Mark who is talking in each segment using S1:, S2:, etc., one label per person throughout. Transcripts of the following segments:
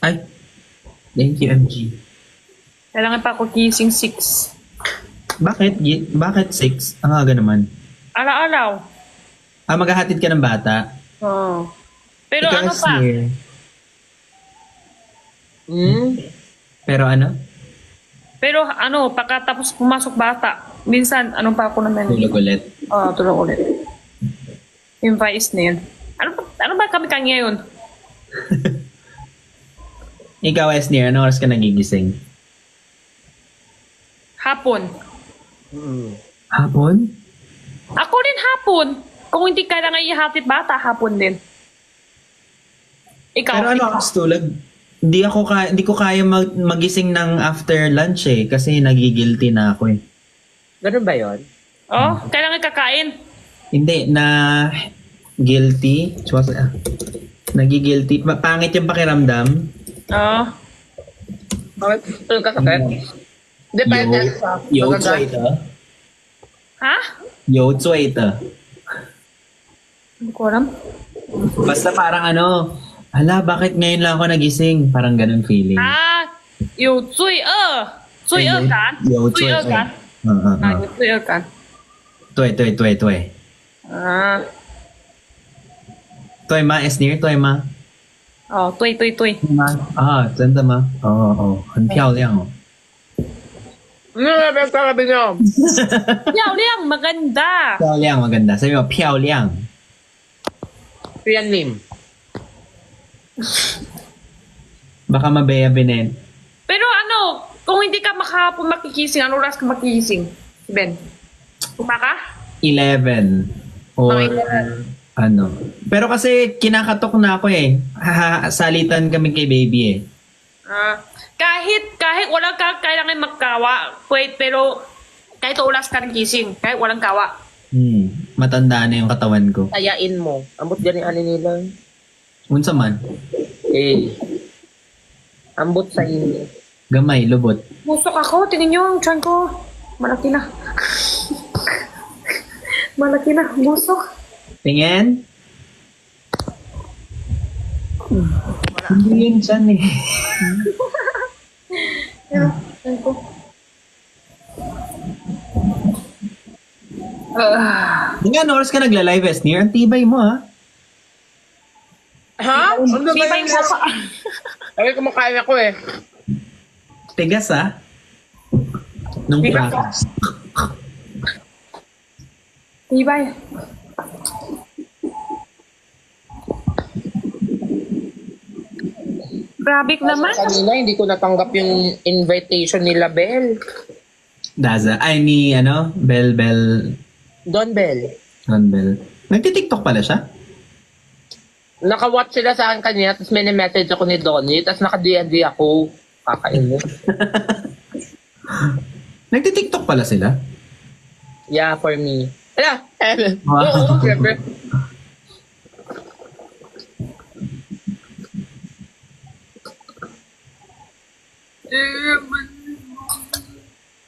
S1: Ay, thank you, MG.
S2: Kailangan pa ako gising 6.
S1: Bakit? Bakit 6? Ang aga naman.
S2: Araw-araw.
S1: Maghahatid ka ng bata?
S2: Oo. Pero
S1: Ikaw,
S2: ano pa?
S1: Esnir.
S2: Hmm?
S1: Pero ano?
S2: Pero ano, pagkatapos pumasok bata, minsan, ano pa ako naman?
S1: Tulog ulit.
S2: Oo, tulog ulit. Yung Vice na yun. Ano ba kami ngayon?
S1: Ikaw, Esnir, anong oras ka nagigising?
S2: Hapon.
S1: Hapon?
S2: Ako rin hapon. Kung hindi kailangan ihatid bata, hapon din. Ikaw.
S1: Pero ano oras tulog? Hindi ko kaya magising ng after lunch eh. Kasi nagigilty na ako eh.
S3: Ganun ba yun?
S2: Oh, kailangan kakain.
S1: Hindi, guilty. Nagigilty. Pangit yung pakiramdam.
S2: Oo.
S3: Bakit? Tulog ka sakit? Depende sa...
S1: Yo, ito.
S2: Ha?
S1: Yo, ito.
S2: Hindi ko alam.
S1: Basta parang bakit ngayon lang ako nagising? Parang ganun feeling.
S2: 有罪恶，罪恶感，
S1: 有
S2: 罪恶感，有罪恶感。
S1: 对。对吗 Esnir 对吗？
S2: 哦，对，
S1: 对吗？真的吗？哦，很漂亮哦。
S3: Ano na sabi niyo?
S2: 漂亮maganda.
S1: 漂亮 maganda. Sabi mo, 漂亮。
S3: Pian Lim.
S1: Baka mabeya binen.
S2: Pero ano, kung hindi ka makahapon makikising, ano oras ka makikising? Si Ben? Kuma ka?
S1: 11. Or
S2: Mga 11.
S1: ano. Pero kasi kinakatok na ako eh. Salitan kami kay baby eh.
S2: Kahit walang kailangan magkawa, pero kahit oras ka rin gising, kahit walang kawa.
S1: Matanda na yung katawan ko.
S3: Tayain mo. Ambot gani ani nila.
S1: Unsa man?
S3: Ambot sa inyo.
S1: Gamay, lubot.
S2: Busok ako, tingin nyo yung tiyan ko. Malaki na. Malaki na, busok.
S1: Tingin? Hindi yun dyan eh.
S2: Tiyan ko.
S1: Nga, oras ka nagla-live, Esnir? Ang tibay mo, ha?
S3: Ha? Ano ba
S2: Di ba yung basa?
S3: Ay, kumakain ako eh.
S1: Tigas, ha? Nung prakas.
S2: Di ba? Grabe naman.
S3: Kanina, hindi ko natanggap yung invitation nila, Bel.
S1: Daza. Ay, ni, Bel.
S3: Don Bel.
S1: Don Bel. Nagtitiktok pala siya?
S3: Naka-watch sila sa akin kanina, tapos may message ako ni Donnie, tapos naka-D&D ako. Kakainin.
S1: Nagtitiktok pala sila?
S3: Yeah, for me.
S1: Wow.
S3: Oo, syempre.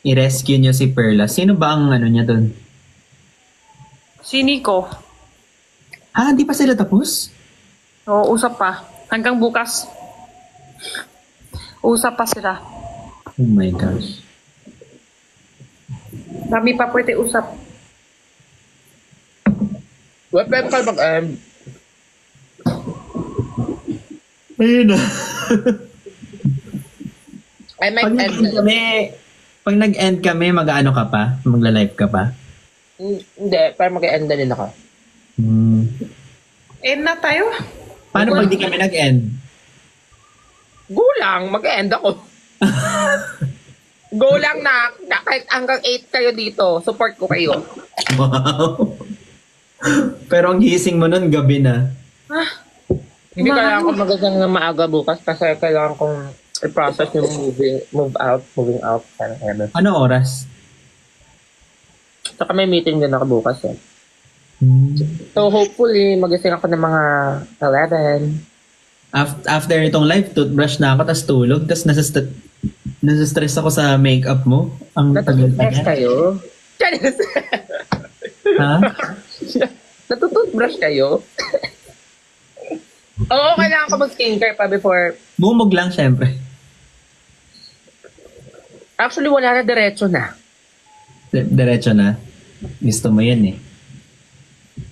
S1: I-rescue niyo si Perla. Sino ba ang niya doon?
S2: Si Nico.
S1: Di pa sila tapos?
S2: Oo, usap pa. Hanggang bukas. Usap pa sila.
S1: Oh my gosh.
S2: Dami pa pwede usap.
S3: What time ka mag-end?
S1: Ayun na.
S3: I might end.
S1: Pag nag-end kami, mag-ano ka pa? Magla-live ka pa?
S3: Hindi, pero mag-end na din ako.
S2: End na tayo.
S1: Paano pag di kami nag-end?
S3: Gulang, mag-end ako. Go lang na, kahit hanggang 8 kayo dito, support ko kayo.
S1: Wow. Pero ang gising mo nun, gabi na.
S3: Hindi kailangan ko magagang na maaga bukas kasi kailangan kong i-process yung moving out.
S1: Ano oras?
S3: Saka may meeting din ako bukas eh. So hopefully, magising ako ng mga 11.
S1: After itong live, toothbrush na ako, tas tulog, tas nasa-stress ako sa makeup mo. Ang
S3: Natututbrush
S1: tagal-tagal.
S3: kayo?
S1: Ha?
S3: Natututbrush kayo? Oo, kailangan ko mag-skincare pa before.
S1: Bumog lang, syempre.
S3: Actually, wala na, diretso na.
S1: Diretso na. Gusto mo yan eh.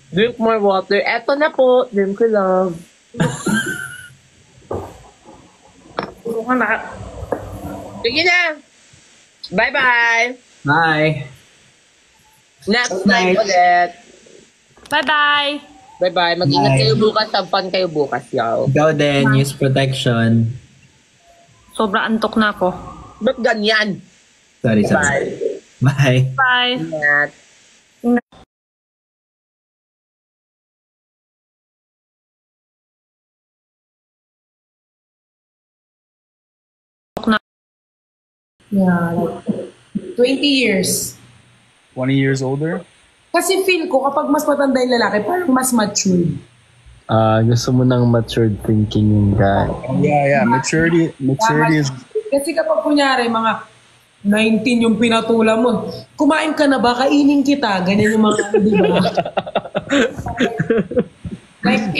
S3: Drink more water. Eto na po. Drink ko lang.
S2: Puro ka na.
S3: Sige na. Bye-bye.
S1: Bye!
S3: Next
S1: Night.
S3: night ulit.
S2: Bye-bye.
S3: Bye-bye. Mag-ingat
S1: Bye.
S3: kayo bukas. Have fun kayo bukas, y'all.
S1: Ikaw din, use protection.
S2: Sobrang antok na ako.
S3: Ba't ganyan?
S1: Sorry.
S3: Bye.
S1: Bye.
S2: Bye.
S3: Ingat.
S4: Yeah, like 20 years.
S5: 20 years older?
S4: Kasi feel ko kapag mas matanda yung lalaki, parang mas mature.
S6: Gusto mo ng matured thinking yung guy.
S5: Yeah. Maturity is
S4: Kasi kapag kunyari, mga 19 yung pinatula mo, kumain ka na ba? Kainin kita. Ganyan yung mga, di ba? Like,